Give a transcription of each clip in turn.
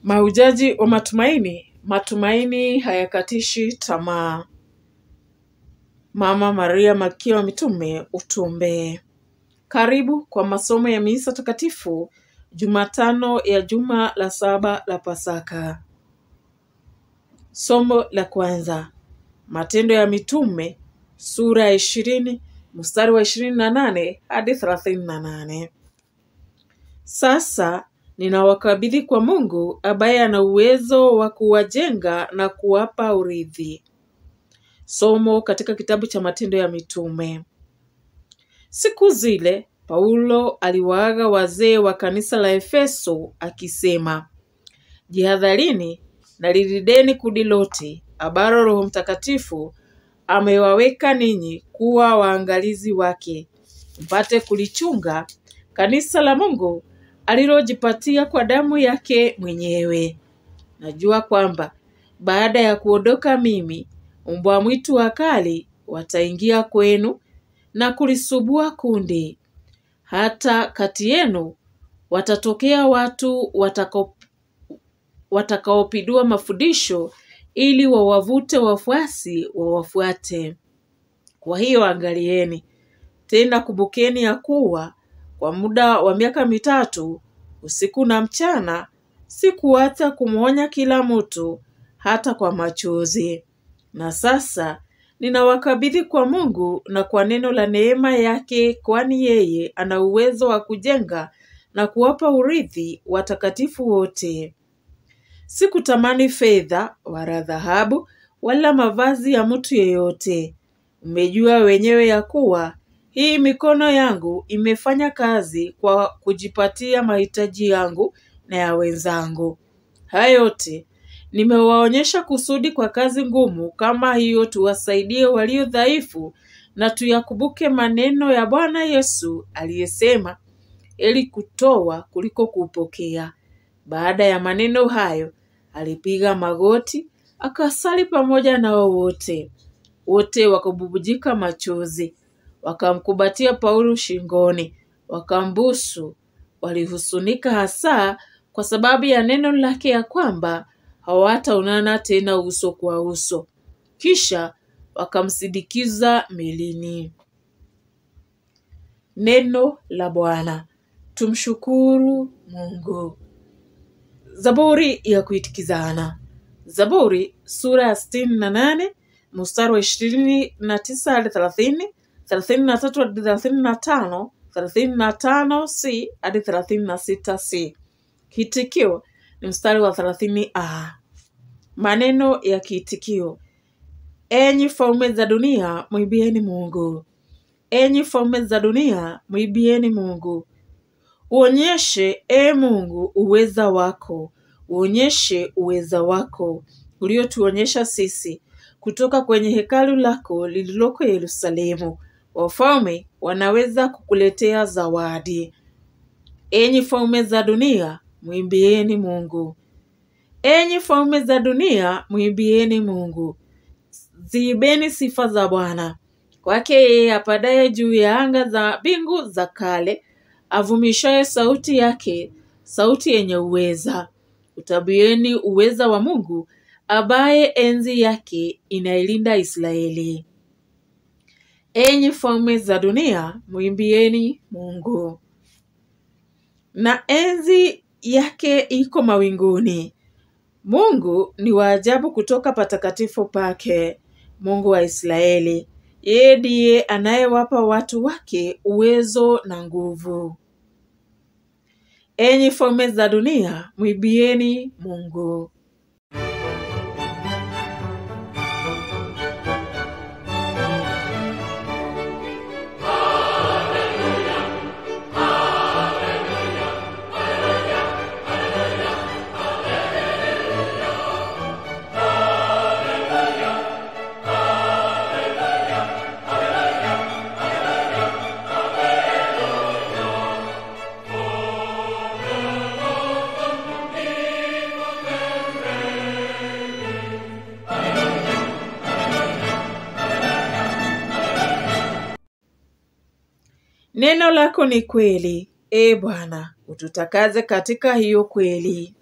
Mahujaji wa matumaini, matumaini hayakatishi tamaa. Mama Maria Malkia wa Mitume, utuombee. Karibu kwa masomo ya misa takatifu Jumatano ya juma la 7 la Pasaka. Somo la kwanza, Matendo ya Mitume sura ya 20 mstari wa 28 hadi 38. Sasa ninawakabidhi kwa Mungu ambaye ana uwezo wa kuwajenga na kuwapa urithi. Somo katika kitabu cha Matendo ya Mitume. Siku zile Paulo aliwaaga wazee wa kanisa la Efeso akisema, jihadharini na lilideni kundi lote ambalo Roho Mtakatifu amewaweka ninyi kuwa waangalizi wake, mpate kulichunga kanisa la Mungu alilojipatia kwa damu yake mwenyewe. Najua kwamba baada ya kuondoka mimi, mbwa mwitu wakali wataingia kwenu na kulisubua kundi. Hata kati yenu watatokea watu watakaopindua mafundisho ili wawavute wafuasi wawafuate. Kwa hiyo angalieni, tena kumbukeni ya kuwa kwa muda wa miaka 3 usiku na mchana sikuacha kumwonya kila mtu hata kwa machozi. Na sasa ninawakabidhi kwa Mungu na kwa neno la neema yake, kwani yeye ana uwezo wa kujenga na kuwapa urithi watakatifu wote. Sikutamani fedha wala dhahabu wala mavazi ya mtu yeyote. Mmejua wenyewe ya kuwa hii mikono yangu imefanya kazi kwa kujipatia mahitaji yangu na ya wenzangu. Haya yote nimewaonyesha kusudi kwa kazi ngumu kama hiyo tuwasaidie walio dhaifu, na tuyakumbuke maneno ya Bwana Yesu aliyesema, eli kutoa kuliko kupokea. Baada ya maneno hayo alipiga magoti akasali pamoja nao wote. Wote wakabubujika machozi, wakamkumbatia Paulo shingoni, wakambusu. Walihusunika hasa kwa sababu ya neno lake ya kwamba hawataonana tena uso kwa uso. Kisha wakamsindikiza melini. Neno la Bwana. Tumshukuru Mungu. Zaburi ya kuitikizana. Zaburi sura ya 68 mstari wa 29 hadi 30, 33 hadi 35, 35C hadi 36C. Kiitikio ni mstari wa 30A. Maneno ya kiitikio. Enyi falme za dunia, muimbieni Mungu. Enyi falme za dunia, muimbieni Mungu. Uonyeshe, Mungu, uweza wako. Uonyeshe uweza wako uliotuonyesha sisi kutoka kwenye hekalu lako lililoko Yerusalemu. Wafalme wanaweza kukuletea zawadi. Enyi falme za dunia, muimbieni Mungu. Enyi falme za dunia, muimbieni Mungu. Ziimbeni sifa za Bwana. Kwake yeye apadaye juu ya anga za mbingu za kale, avumishaye sauti yake, sauti yenye uweza. Utabieni uweza wa Mungu, ambaye enzi yake inailinda Israeli. Enyi falme za dunia, muimbieni Mungu. Na enzi yake iko mawinguni. Mungu ni wa ajabu kutoka patakatifu pake. Mungu wa Israeli, yeye ndiye anayewapa watu wake uwezo na nguvu. Enyi falme za dunia, muimbieni Mungu. Neno lako ni kweli, Bwana, ututakaze katika hiyo kweli.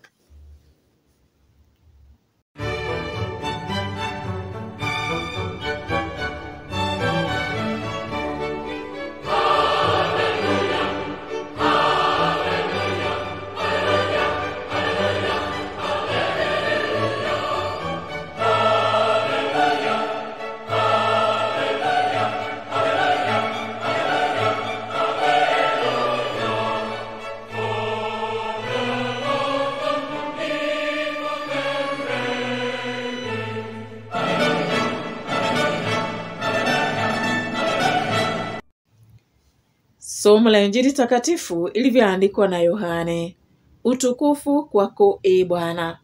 Somo la Injili takatifu ilivyoandikwa na Yohane. Utukufu kwako ee Bwana.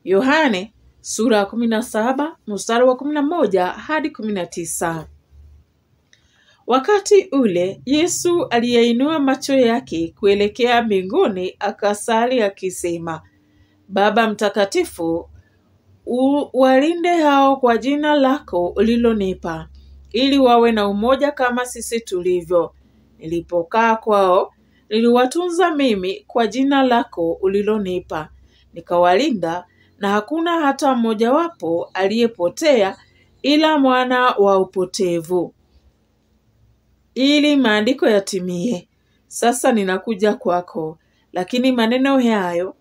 Yohane sura ya 17 mstari wa 11 hadi 19. Wakati ule Yesu aliyainua macho yake kuelekea mbinguni akasali akisema, Baba mtakatifu, walinde hao kwa jina lako ulilonipa, ili wawe na umoja kama sisi tulivyo. Nilipokaa kwao, niliwatunza mimi kwa jina lako ulilonipa, nikawalinda, na hakuna hata mmoja wapo aliyepotea ila mwana wa upotevu, ili maandiko yatimie. Sasa ninakuja kwako, lakini maneno hayo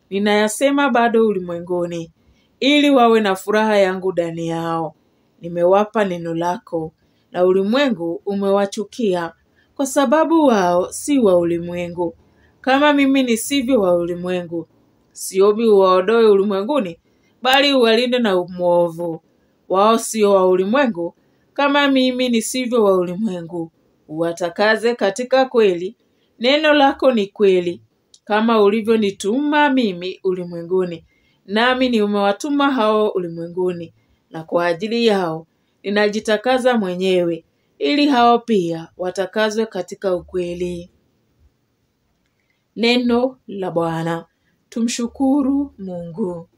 ninayasema bado ulimwenguni, ili wawe na furaha yangu ndani yao. Nimewapa neno lako, na ulimwengu umewachukia, kwa sababu wao si wa ulimwengu, kama mimi nisivyo wa ulimwengu. Siombi uwaondoe ulimwenguni, bali uwalinde na mwovu. Wao sio wa ulimwengu, kama mimi nisivyo wa ulimwengu. Uwatakaze katika kweli, neno lako ni kweli. Kama ulivyonituma mimi ulimwenguni, nami nimewatuma hao ulimwenguni, na kwa ajili yao ninajitakaza mwenyewe, ili hao pia watakazwe katika ukweli. Neno la Bwana. Tumshukuru Mungu.